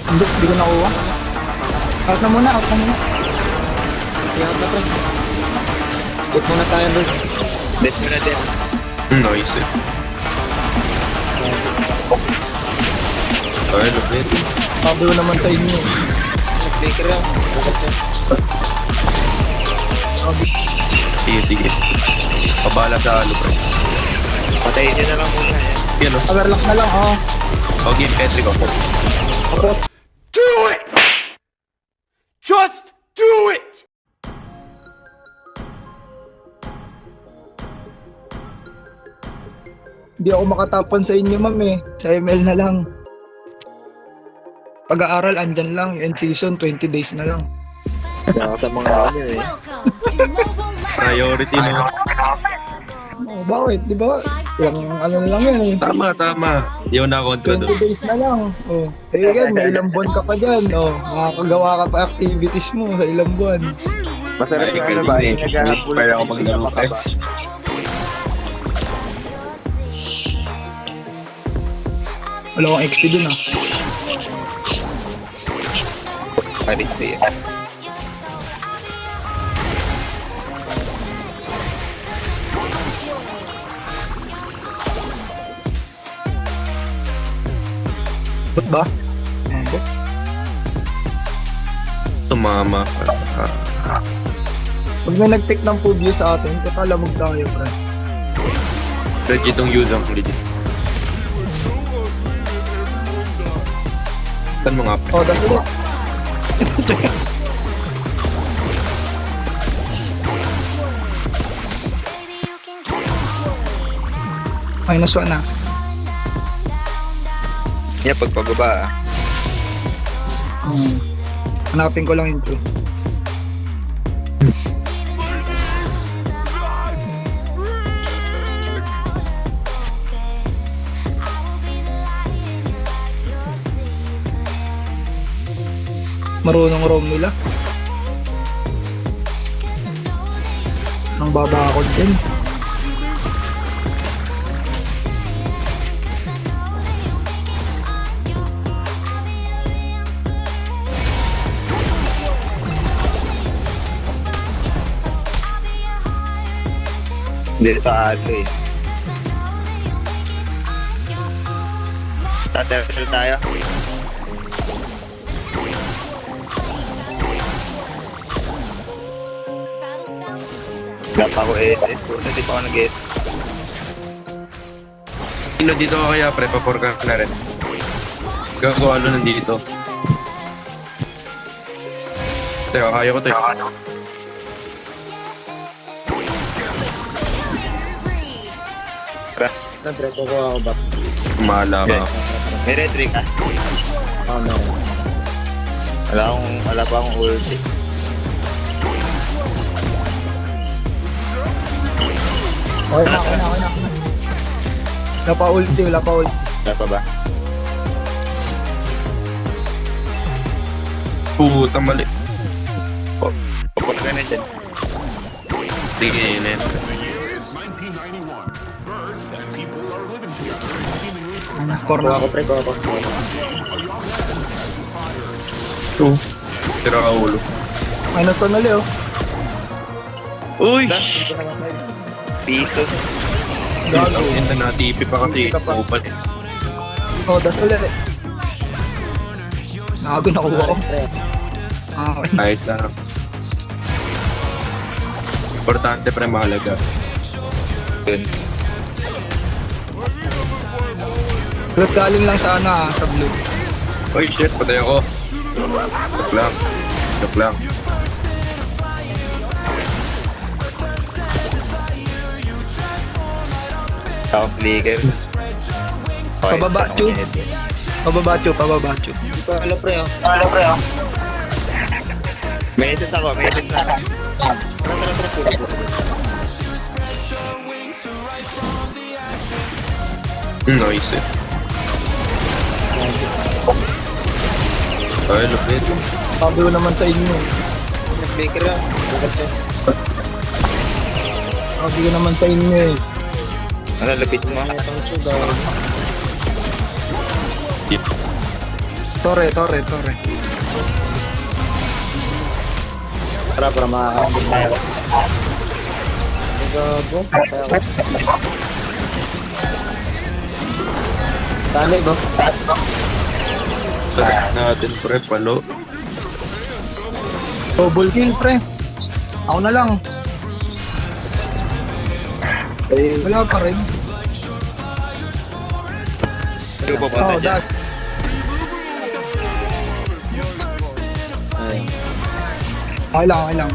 Hindi ko nakuha. Out na muna, out na muna. Kaya ka pre. Get muna tayo bro. Best mo na din. Nice eh. Ay, lupit. Sabi ko naman sa inyo. Nag-flicker lang. Sige, sige. Pabala sa halo, pre. Patayin nyo na lang muna yan. Yan o. Overlock na lang, oh. O, game Petri ko. Do it! Just do it! Hindi ako makatapan sa inyo, ma'am eh. Sa ML na lang. Pag-aaral, andyan lang. End season, 20 days na lang. Kaya sa mga ano eh. Priority na. Oh, bakit? Di ba? Yung ano na lang yan eh. Tama, tama. Hindi ako nakakontra 20 doon. days na lang. Oh. Eh yan, may ilang buwan ka pa dyan. Oh. Makakagawa ka pa activities mo sa ilang buwan. Masarap Ay, yung ano ba? galing Yung eh. naghahabol. Kaya ako maglaro eh. Wala akong XP dun ah. Parit ko yan. Ba't ba? Mabot. Tumama. Pag may nag-pick ng Pubio sa atin, kakalamog tayo, pre. Legit itong use ang legit. Saan mo nga, pre? Oh, that's it. -1 na. Yan, pagpababa ah. Hanapin ko lang ito. Marunong Romula. Nang babakod din. Hindi sa ano eh. Tatercel tayo. Wala pa ako SS. Hindi pa ako nag-SS. Sino dito ka kaya, pre? Papor ka na rin. Gagawa lo nandito. Teka, kaya ko tayo. Nag-reto ko ako ba? Mahala ka. May red ring ah. Oo, meron. Wala pa akong ulti. Okay na. Wala pa ulti. Wala pa ba? Puta, mali. Papor ka na dyan. Sige, yun eh. Corner. Kuha ko pre, kuha ko. Two. Tira ka ulo. -1 na Leo. Uy! Piso. Gago. Yun na na-TP pa kasi. Upal eh. Oh, that's ulit. Gago, nakuha ko. Pre, Okay. Ayos lang. Importante pre, mahalaga. Yun. Galing lang sa ano ah, sa blue. Uy, shit, patay ako. Joke lang. Joke lang. Ako flicker. Okay, Pababa, tanong Chu. niya ito. Pababacho. ito alo pre oh. May SS ako, may SS na ako. Tara, Nice eh. Ay, lupit. Sabi ko naman sa inyo. Nag-flicker lang. Sabi ko naman sa inyo eh. Ano, lapit mo? Itong sugar. Yep. Torre. Para makakambing tayo. Gago. Tali ba? Sarap natin, pre, palo. Double kill, pre. Ako na lang. Wala pa rin. Hindi ko papunta Oh, dyan. that. Ay. Okay lang.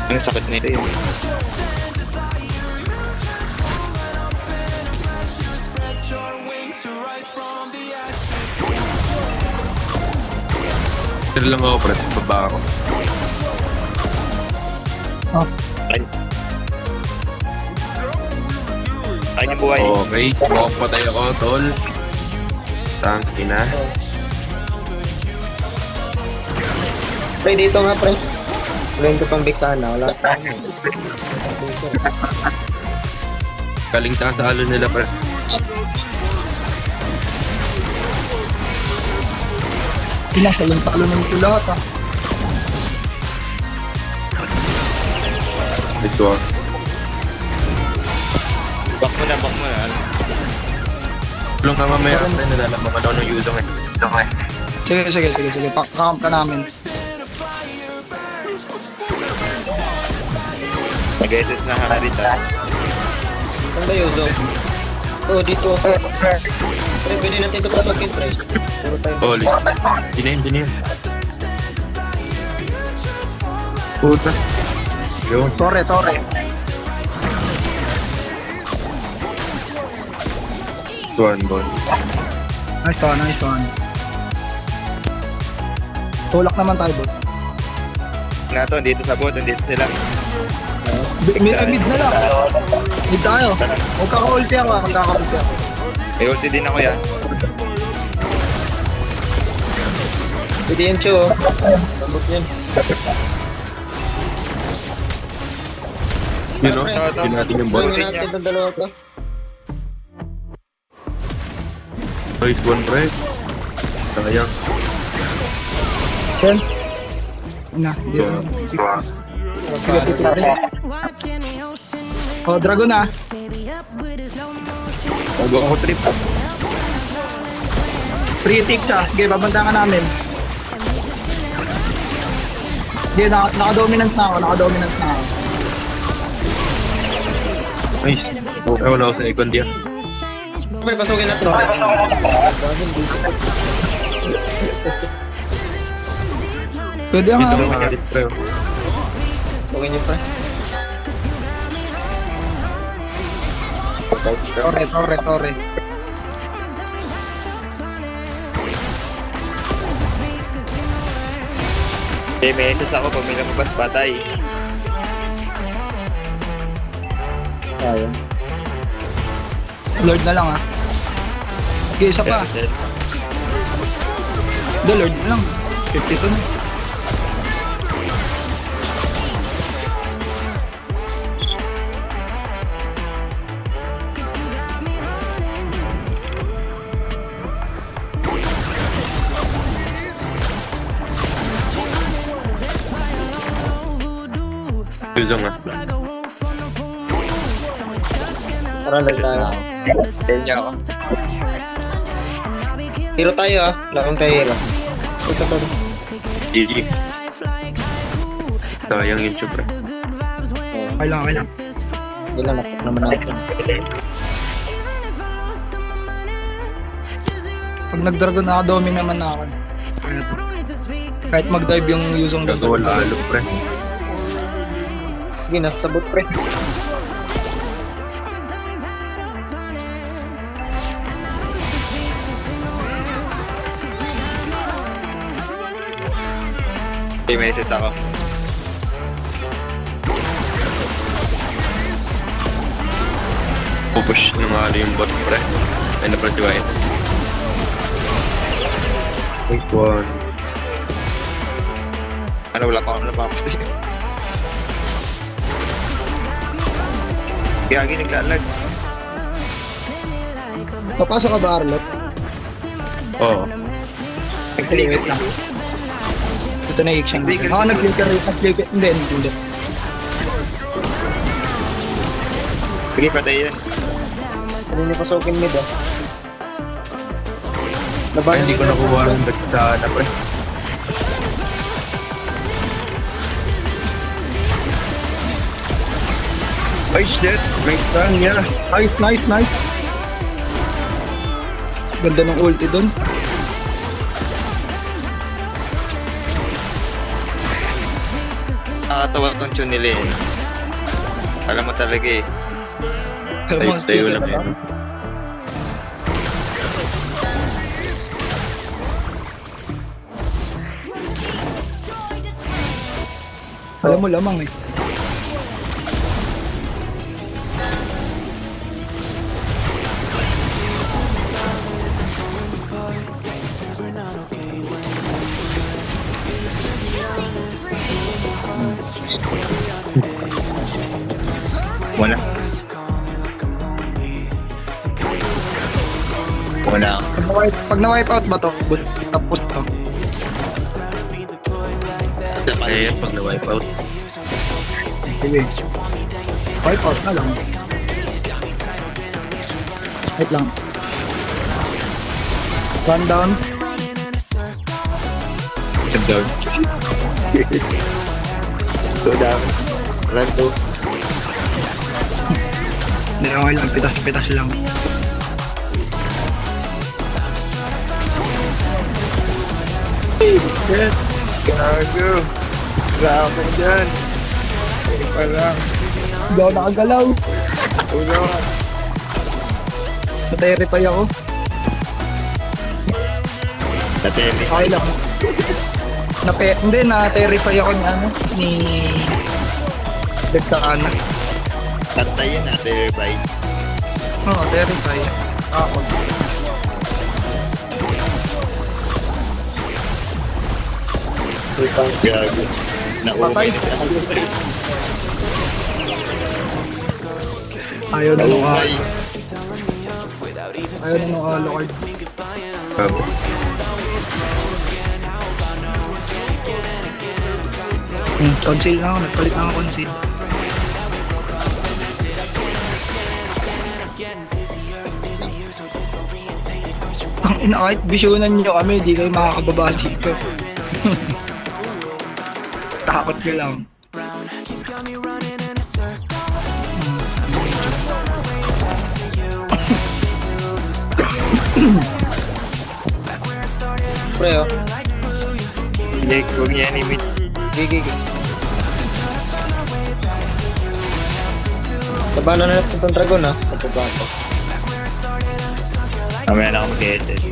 Ang sakit nito yun. Tira lang ako, pre. Baba ako. Ay, yung buhay. Okay, makapatay ako, tol. Tangki na. Pre, dito nga, pre. Gawin ko pang big sana. Wala pa. Galing sa alo nila, pre. Pinasa yung talo ng lahat ah. Ito ah. Back mo na. Tulong ka mamaya, pre. Nalalaman ka daw ng yudong eh. Sige. Pakamp ka namin. Mag-edit na Harita. Saan ba yun, Zog? Oh, dito. Pre, pwede natin ito patakin, pre. Puro tayo. Holy. Dinayin. Puta. Yun. Torre. Tuan, bon. Nice one. Tulak naman tayo, bot. Na to, dito sa bot, dito sila. Mid na lang. Mid tayo. Magkaka-ulti ako. May ulti din ako yan. Pwede yan, Cho. Lambot yan. Yun o, yun natin yung bot. Gawin natin itong dalawa to. Nice one, pre. Sayang. Ken. Dito. Sige, dito rin. Oh, Dragon ah. Bago ako trip. Free tick siya. Sige, babanda ka namin. Sige, naka-dominance na ako. Nice. Okay, wala ako sa icon diya. Pre, pasukin natin. Pwede ang Dito harit. lang harit, pre. Pasukin niyo, pre. Torre. Okay, may SS ako pag may lumabas patay. Sayang. Lord na lang ah. Okay, isa pa. Lord na lang. 52 na. Yudong ah. Tara, lang tayo. Kanya ako. Hero tayo ah. Lakang tayo hero. Ito. GG. Sayang yun, pre. Okay lang. Hindi lang napak naman natin. Pag nag-dragon naka-domin naman na ako. Kahit mag-dive yung usong Gagawa lalo, pre. Sige, nasa sabot, pre. Okay, may SS ako. Pupush ng ano yung bot, pre. Ay, na-produce. Nice one. Ano, wala pa ako napapatay. Gagi naglalag. Papasok ka ba, Arlot? Oo. Actually, wait lang. Ito na yung Ixang. Ako nag-flicker. Hindi. Sige, patay yan. Ano niyo pasukin mid ah? Ay, hindi ko nakuha ng sa na pre. Ay, shit. May stun niya. Nice. Ganda ng ulti dun. Nakakatawa tong tune nila eh. Alam mo talaga eh. Tayo lang yun. Alam mo lamang eh. Wala. Wala. Pag na-wipe out ba to? Tapos to. Ay, pag na-wipe out. Sige. Wipe out na lang. Wait lang. Run down. Jump down. Go down. Run to. Hindi, okay lang. Pitas lang. Shit. Gago. Grabe dyan. Hindi pa lang. Hindi ako nakagalaw. Uno. Na-terrify ako. Natemi. Okay lang. Hindi, na-terrify ako ni Dagtakana. Patay yun natin, Ray. Oo, terrify. Ako. Gago. Patay. Naumay na siya. Ayaw na nung Naumay. Alucard. Bago. Conceal na ako. Nagpalit na ako conceal. Ang ina, kahit bisyonan nyo kami, di kayo makakababa dito. Takot ko lang. Pre oh. Hindi, huwag niya animate. Gigi. Labanan na natin itong dragon ah. Pagpapasok. Mamaya na ako mag-SS.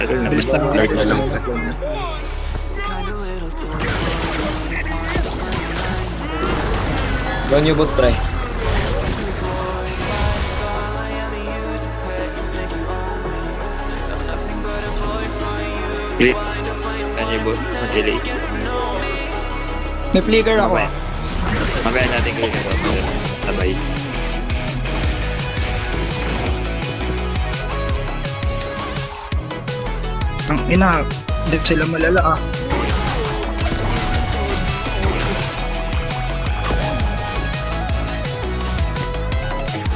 Ano na, Bilis lang. Lord na lang. Go new boot pre. Click. Ano yung bot? Mag-delay. May flicker ako. Mamaya natin click ito. Sabay. Ang ina, hindi sila malala ah.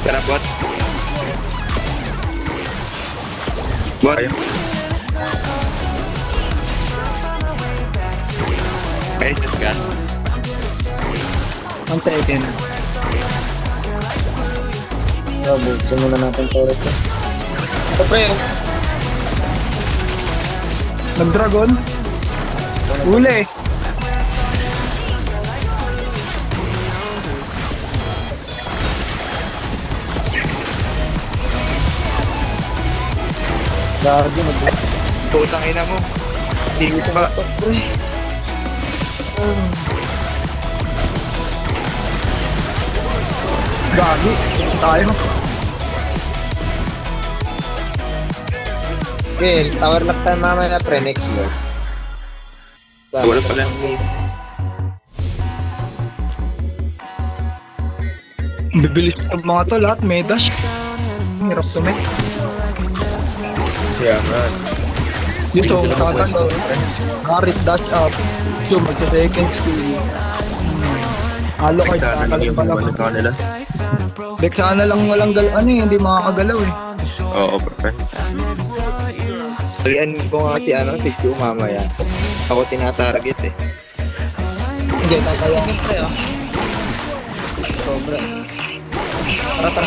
Tara, bot. Bot. Ayun. May SS ka. Ang Tekken. Buksan muna natin turret ko. Ito pre oh. Nag-dragon. Uli. Gago mag Putang ina mo. Hindi ko pa. Gagi. Tayo. Okay, tower lock tayo mamaya na pre, next verse. Wala pa lang. Bibilis ng mga to lahat, may dash. Hirap to met. Kaya nga. Dito, tatalo. Karit dash up. Yung magsa-second skill. Halo card, Sana lang yung tatalon pa mga lang. kanila. Dek, sana lang walang hindi makakagalaw eh. Oo, pre. Alian ko nga si Q mamaya. Ako tinatarget eh. Hindi, tataya. Sobra. Tara.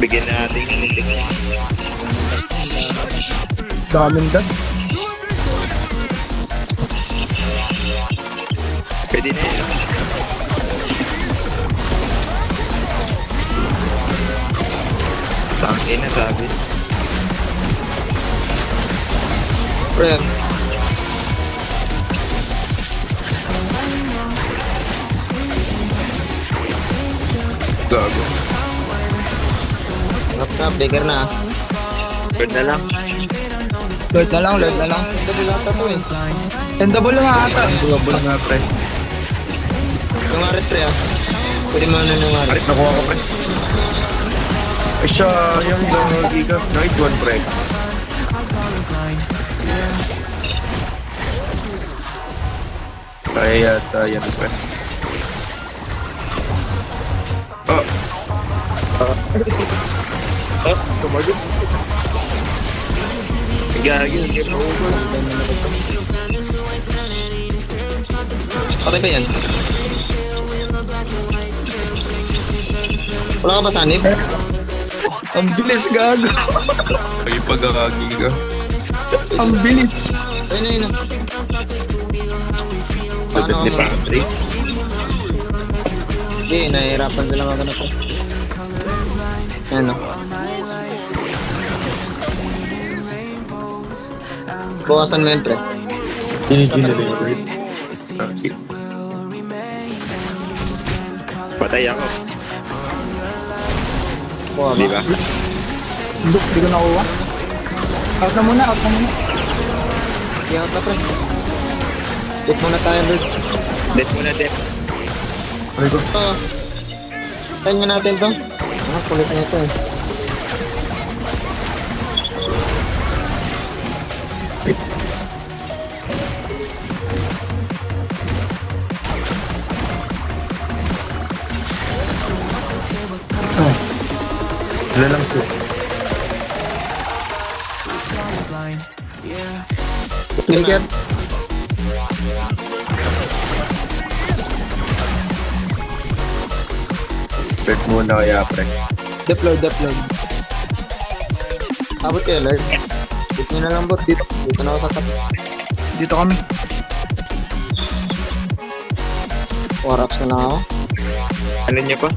Bigyan na natin yung meeting. Daming dat. Pwede na yun. Tangin na sabi. Pre. Gago. Bigger na. Good na lang. Lord na lang. Double ata to eh. Endable nga ata. Bugabol nga, pre. Yung arit pre ah. Pwede mo na yung arit. Arit, nakuha ko, pre. Ay, siya, yung giga. Night one, pre. Kaya yata, yan, pre. Oh, Gagi, game over. Patay pa yan. Wala ka ba sanib? Ang bilis gago. kayo pagkakagiga. Ang bilis. Ayun na. Lapit ni Patrick. Hindi, nahihirapan sila magano po. Ano? Bawasan mo yun, pre. Patay ako. Kuha Di ba? ba? Hindi ko nakuha. Out na muna. Iyak na, pre. Hit muna tayo, Lord. Death muna, death. Oo. Tayo nga natin to. Kulit na ito eh. Wala lang po. Ligat. Bet muna kaya, pre. Deploy. Abot kayo, Lord. Hit nyo na lang, bot. Dito na ako sa top. Dito kami. War-ups na lang ako. Ano niya pa?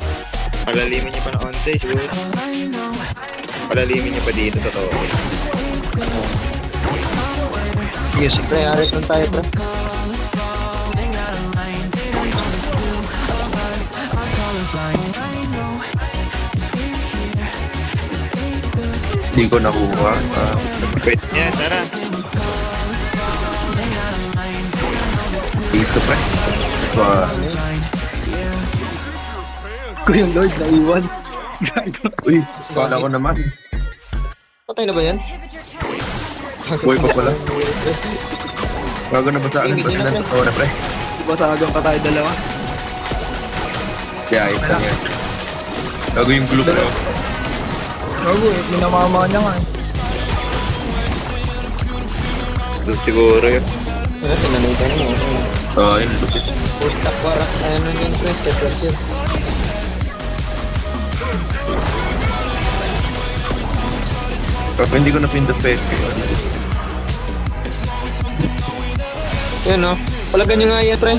Palalimin niya pa na onte, siguro. Palalimin niya pa dito, totoo. Yes, pre. Arit lang tayo, pre. Hindi ko nakuha. Pwede niya, tara. Dito, pre. Ko yung Lord na iwan. Gago. Uy, kala ko naman. Patay na ba yan? Boy pa pala. Bago na ba sa akin? Basta na totoo na, pre. Diba sa agang pa tayo dalawa? Kaya, ayos lang yan. Bago yung glue ko. Gago eh. Minamama niya nga eh. Gusto siguro yun. Wala, sinanay ka na mo. Oo, yun. Lupit. Post-up war-ups tayo nun yun, pre. Steppers yun. Kapag hindi ko napindot pa Yun, no? Palagan nyo nga yan, pre.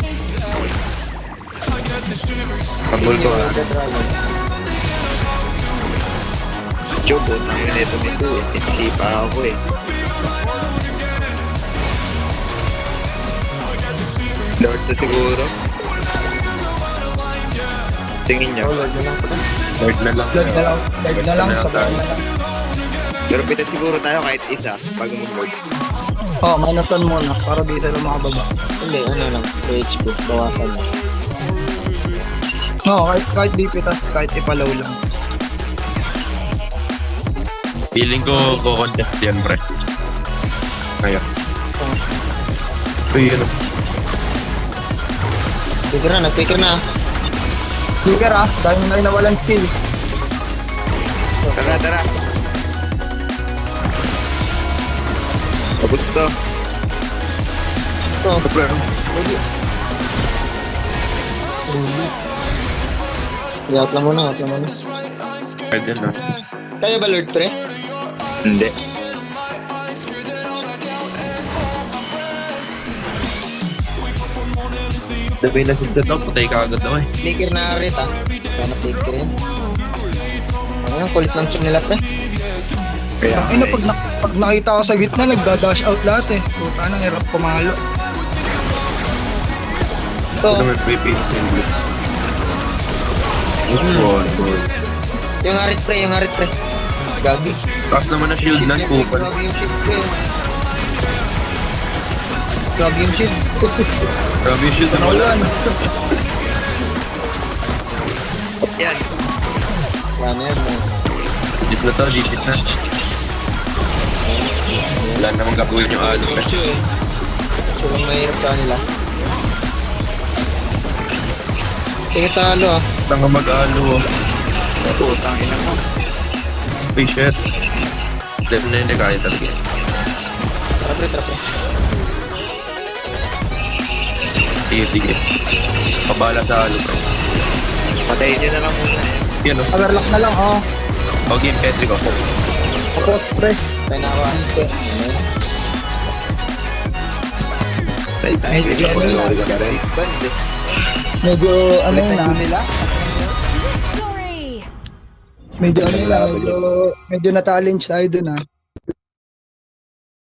Pagul ko, ha. Joke, na yun ito nito. Isipa ako eh. Lord na siguro. Tingin niya. Lord na lang, pre. Lord na lang. Lord na lang. Sabay na lang. Pero pitan siguro tayo kahit isa bago mag-lord. Oh, minutan muna para di sila makababa. Hindi, ano lang. 2 HP. Bawasan lang. No, kahit di pitas, kahit ipalaw lang. Feeling ko contest yan, pre. Kaya. Uy, ano? Quicker na, nag-quicker na. Sticker ah, dahil na nawalan skill. Tara, tara. Abot to. Ito. Ito, pre. Out lang muna, out lang muna. Pwede na. Kaya ba Lord Pre? Hindi. Dabay na si Dad, patay ka agad ako eh. Flicker na rin ah. Kaya na-flicker yan. Ang kulit ng team nila Pre. Kaya Ang ina, pag nakita ko sa gitna, nagda-dash out lahat eh. Puta nang hirap pumalo. Ito, Ito may PP. yung harit Pre, yung harit Pre. Gagi. Tapos naman na shield na, kupal. Grabe yung shield Pre. Grabe yung shield. Grabe yung shield na wala. yan. Wala na yan. Dip na to, dip na. Wala namang gagawin yung alo. Yung shield eh. So, ang mahirap sa kanila. Tingin sa halo ah. Tanga mag-alo. Putang ina mo. Uy, shit. Dip na hindi kaya talaga. Tara Pre, tara Pre. Sige, sige. Pabala sa alo, bro. Patayin nyo na lang muna. Yan, oh. Overlock na lang, oh. O, game Petri ko. Kapot, pre. Tayo na ako ah. Medyo ano ka rin. Band eh. Medyo, ano yun ah. Medyo ano yun ah, medyo na-challenge tayo dun ah.